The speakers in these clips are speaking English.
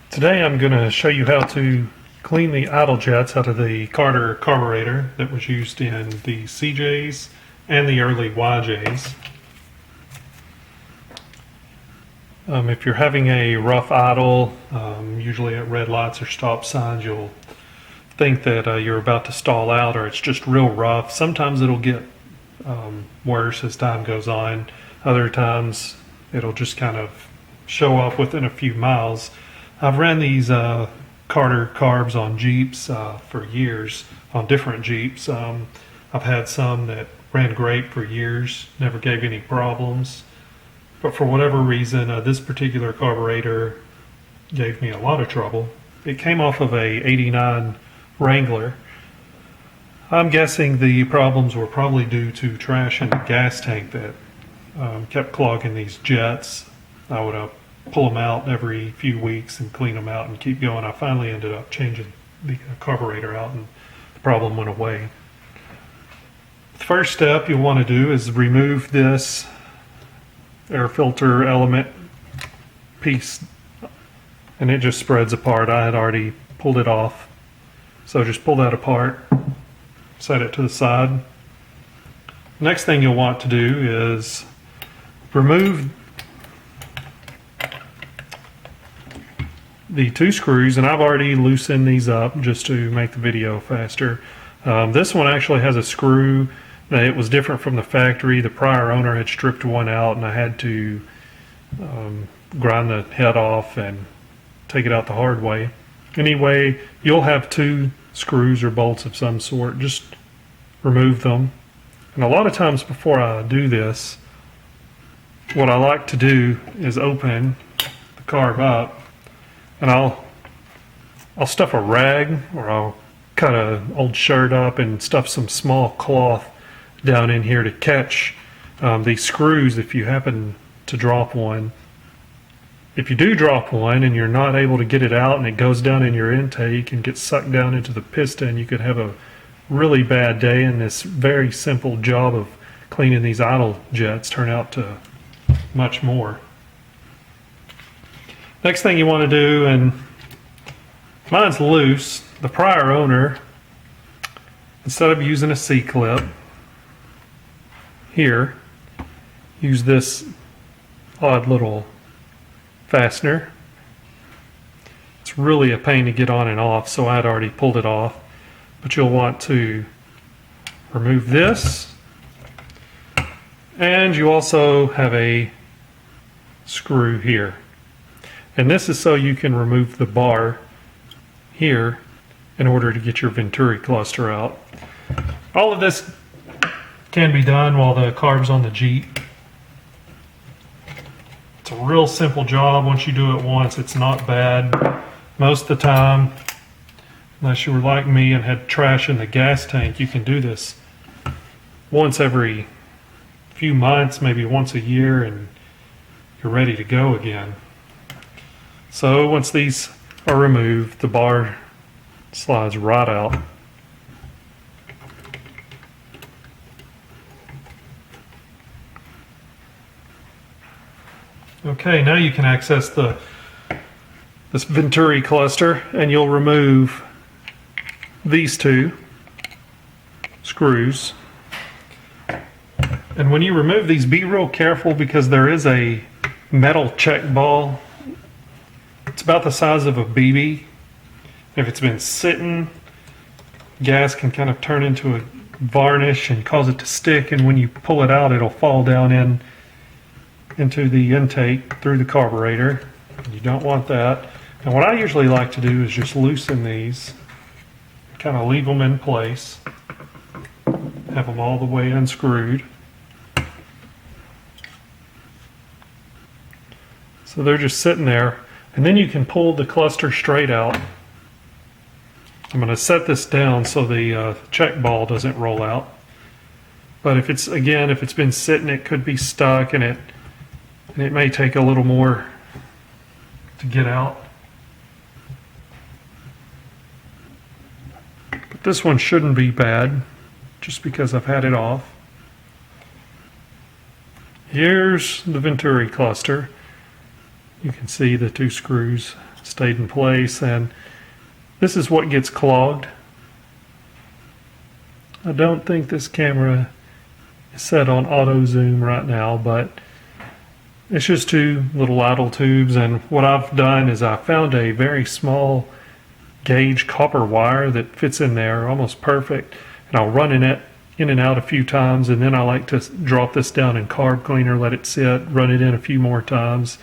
Today I'm going to show you how to clean the idle jets out of the Carter carburetor that was used in the CJs and the early YJs. If you're having a rough idle, usually at red lights or stop signs, you'll think that you're about to stall out or it's just real rough. Sometimes it'll get worse as time goes on. Other times it'll just kind of show up within a few miles. I've ran these Carter carbs on Jeeps for years, on different Jeeps. I've had some that ran great for years, never gave any problems. But for whatever reason, this particular carburetor gave me a lot of trouble. It came off of a '89 Wrangler. I'm guessing the problems were probably due to trash in the gas tank that kept clogging these jets. I would pull them out every few weeks and clean them out and keep going. I finally ended up changing the carburetor out and the problem went away. The first step you'll want to do is remove this air filter element piece, and it just spreads apart. I had already pulled it off, so just pull that apart, set it to the side. Next thing you'll want to do is remove the two screws, and I've already loosened these up just to make the video faster. This one actually has a screw that it was different from the factory. The prior owner had stripped one out and I had to grind the head off and take it out the hard way. Anyway, you'll have two screws or bolts of some sort. Just remove them. And a lot of times before I do this, what I like to do is open the carb up, and I'll stuff a rag, or I'll cut an old shirt up and stuff some small cloth down in here to catch these screws if you happen to drop one. If you do drop one and you're not able to get it out and it goes down in your intake and gets sucked down into the piston, you could have a really bad day, and this very simple job of cleaning these idle jets turn out to much more. Next thing you want to do, and mine's loose, the prior owner, instead of using a C-clip here, use this odd little fastener. It's really a pain to get on and off, so I'd already pulled it off. But you'll want to remove this, and you also have a screw here. And this is so you can remove the bar here in order to get your Venturi cluster out. All of this can be done while the carb's on the Jeep. It's a real simple job. Once you do it once, it's not bad. Most of the time, unless you were like me and had trash in the gas tank, you can do this once every few months, maybe once a year, and you're ready to go again. So once these are removed, the bar slides right out. Okay, now you can access this Venturi cluster, and you'll remove these two screws. And when you remove these, be real careful, because there is a metal check ball. It's about the size of a BB. If it's been sitting, gas can kind of turn into a varnish and cause it to stick, and when you pull it out, it'll fall down into the intake through the carburetor. You don't want that. And what I usually like to do is just loosen these, kind of leave them in place, have them all the way unscrewed. So they're just sitting there, and then you can pull the cluster straight out. I'm going to set this down so the check ball doesn't roll out. But if it's been sitting, it could be stuck, and it may take a little more to get out. But this one shouldn't be bad, just because I've had it off. Here's the Venturi cluster. You can see the two screws stayed in place, and this is what gets clogged. I don't think this camera is set on auto zoom right now, but it's just two little idle tubes, and what I've done is I found a very small gauge copper wire that fits in there almost perfect, and I'll run it in and out a few times, and then I like to drop this down in carb cleaner, let it sit, run it in a few more times.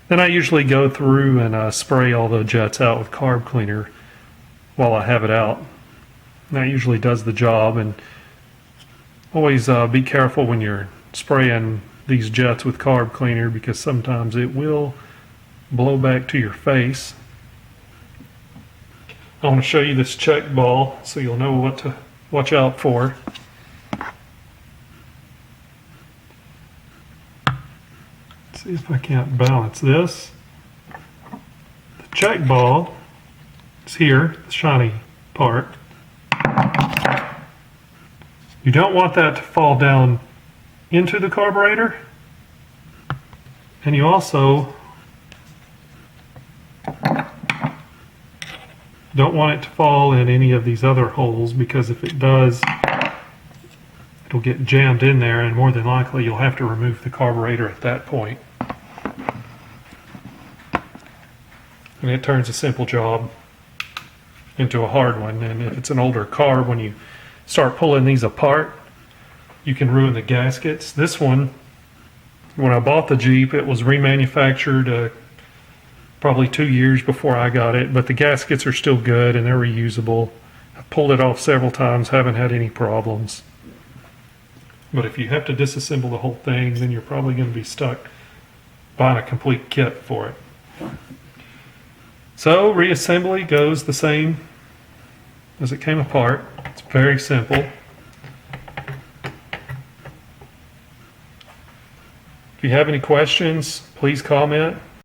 Then I usually go through and spray all the jets out with carb cleaner while I have it out. And that usually does the job, and always be careful when you're spraying these jets with carb cleaner, because sometimes it will blow back to your face. I want to show you this check ball so you'll know what to watch out for. Let's see if I can't balance this. The check ball is here, the shiny part. You don't want that to fall down into the carburetor, and you also don't want it to fall in any of these other holes, because if it does, it'll get jammed in there, and more than likely you'll have to remove the carburetor at that point. And it turns a simple job into a hard one. And if it's an older carb, when you start pulling these apart, you can ruin the gaskets. This one, when I bought the Jeep, it was remanufactured probably 2 years before I got it, but the gaskets are still good and they're reusable. I've pulled it off several times, haven't had any problems. But if you have to disassemble the whole thing, then you're probably going to be stuck buying a complete kit for it. So reassembly goes the same as it came apart. It's very simple. If you have any questions, please comment.